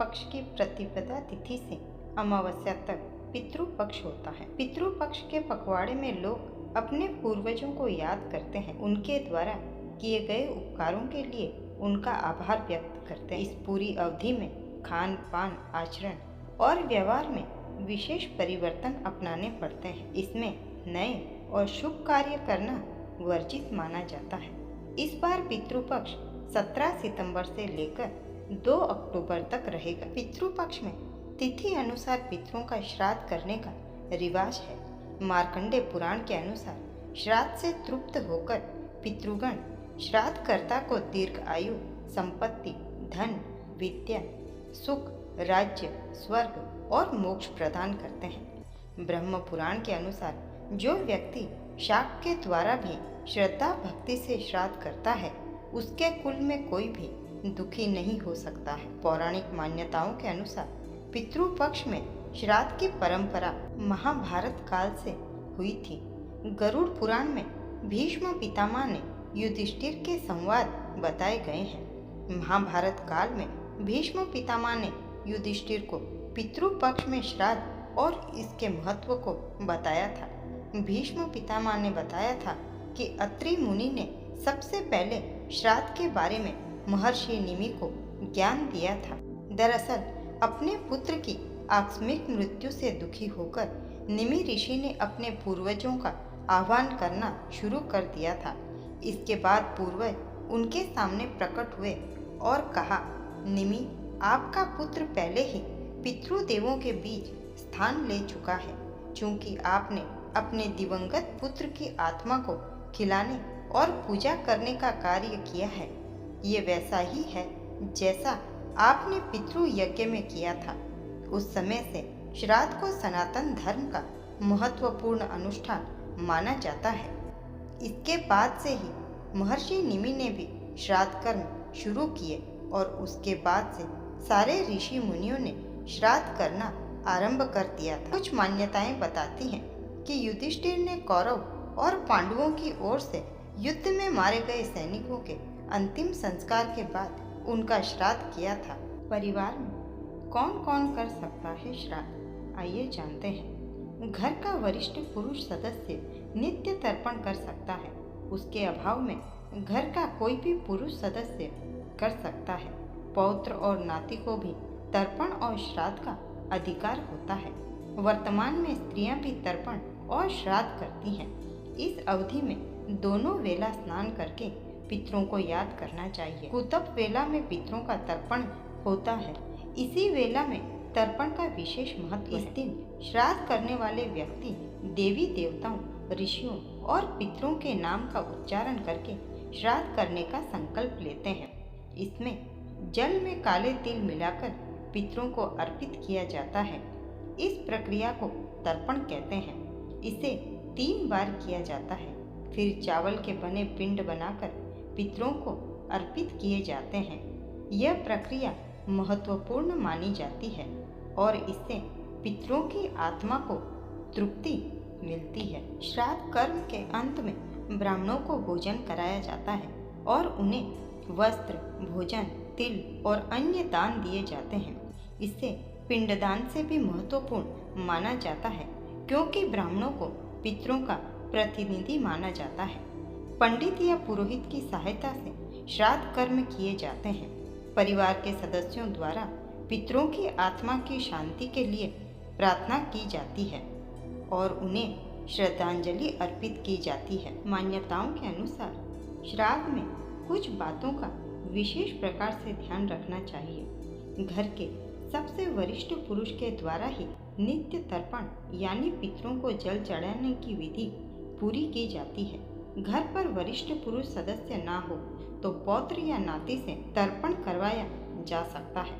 पक्ष की प्रतिपदा तिथि से अमावस्या तक पितृ पक्ष होता है। पितृ पक्ष के पखवाड़े में लोग अपने पूर्वजों को याद करते हैं, उनके द्वारा किए गए उपकारों के लिए उनका आभार व्यक्त करते हैं। इस पूरी अवधि में खान पान, आचरण और व्यवहार में विशेष परिवर्तन अपनाने पड़ते हैं। इसमें नए और शुभ कार्य करना वर्जित माना जाता है। इस बार पितृपक्ष 17 सितंबर से लेकर 2 अक्टूबर तक रहेगा। पितृपक्ष में तिथि अनुसार पितरों का श्राद्ध करने का रिवाज है। मार्कंडेय पुराण के अनुसार श्राद्ध से तृप्त होकर पितृगण श्राद्धकर्ता को दीर्घ आयु, संपत्ति, धन, विद्या, सुख, राज्य, स्वर्ग और मोक्ष प्रदान करते हैं। ब्रह्म पुराण के अनुसार जो व्यक्ति शाक के द्वारा भी श्रद्धा भक्ति से श्राद्ध करता है, उसके कुल में कोई भी दुखी नहीं हो सकता है। पौराणिक मान्यताओं के अनुसार पितृपक्ष में श्राद्ध की परंपरा महाभारत काल से हुई थी। गरुड़ पुराण में भीष्म पितामह ने युधिष्ठिर के संवाद बताए गए हैं। महाभारत काल में भीष्म पितामह ने युधिष्ठिर को पितृपक्ष में श्राद्ध और इसके महत्व को बताया था। भीष्म पितामह ने बताया था कि अत्रि मुनि ने सबसे पहले श्राद्ध के बारे में महर्षि निमि को ज्ञान दिया था। दरअसल अपने पुत्र की आकस्मिक मृत्यु से दुखी होकर निमि ऋषि ने अपने पूर्वजों का आह्वान करना शुरू कर दिया था। इसके बाद पूर्वज उनके सामने प्रकट हुए और कहा, निमि, आपका पुत्र पहले ही पितृदेवों के बीच स्थान ले चुका है। चूंकि आपने अपने दिवंगत पुत्र की आत्मा को खिलाने और पूजा करने का कार्य किया है, ये वैसा ही है जैसा आपने पितृ यज्ञ में किया था। उस समय से श्राद्ध को सनातन धर्म का महत्वपूर्ण अनुष्ठान माना जाता है। इसके बाद से ही महर्षि निमि ने भी श्राद्ध कर्म शुरू किए और उसके बाद से सारे ऋषि मुनियों ने श्राद्ध करना आरंभ कर दिया था। कुछ मान्यताएं बताती हैं कि युधिष्ठिर ने कौरव और पांडवों की ओर से युद्ध में मारे गए सैनिकों के अंतिम संस्कार के बाद उनका श्राद्ध किया था। परिवार में कौन कौन कर सकता है श्राद्ध, आइए जानते हैं। घर का वरिष्ठ पुरुष सदस्य नित्य तर्पण कर सकता है। उसके अभाव में घर का कोई भी पुरुष सदस्य कर सकता है। पौत्र और नाती को भी तर्पण और श्राद्ध का अधिकार होता है। वर्तमान में स्त्रियां भी तर्पण और श्राद्ध करती हैं। इस अवधि में दोनों वेला स्नान करके पितरों को याद करना चाहिए। कुतप वेला में पितरों का तर्पण होता है। इसी वेला में तर्पण का विशेष महत्व है। इस दिन श्राद्ध करने वाले व्यक्ति देवी देवताओं, ऋषियों और पितरों के नाम का उच्चारण करके श्राद्ध करने का संकल्प लेते हैं। इसमें जल में काले तिल मिलाकर पितरों को अर्पित किया जाता है। इस प्रक्रिया को तर्पण कहते हैं। इसे 3 बार किया जाता है। फिर चावल के बने पिंड बनाकर पितरों को अर्पित किए जाते हैं। यह प्रक्रिया महत्वपूर्ण मानी जाती है और इससे पितरों की आत्मा को तृप्ति मिलती है। श्राद्ध कर्म के अंत में ब्राह्मणों को भोजन कराया जाता है और उन्हें वस्त्र, भोजन, तिल और अन्य दान दिए जाते हैं। इसे पिंडदान से भी महत्वपूर्ण माना जाता है क्योंकि ब्राह्मणों को पितरों का प्रतिनिधि माना जाता है। पंडित या पुरोहित की सहायता से श्राद्ध कर्म किए जाते हैं। परिवार के सदस्यों द्वारा पितरों की आत्मा की शांति के लिए प्रार्थना की जाती है और उन्हें श्रद्धांजलि अर्पित की जाती है। मान्यताओं के अनुसार श्राद्ध में कुछ बातों का विशेष प्रकार से ध्यान रखना चाहिए। घर के सबसे वरिष्ठ पुरुष के द्वारा ही नित्य तर्पण यानी पितरों को जल चढ़ाने की विधि पूरी की जाती है। घर पर वरिष्ठ पुरुष सदस्य ना हो तो पौत्र या नाती से तर्पण करवाया जा सकता है।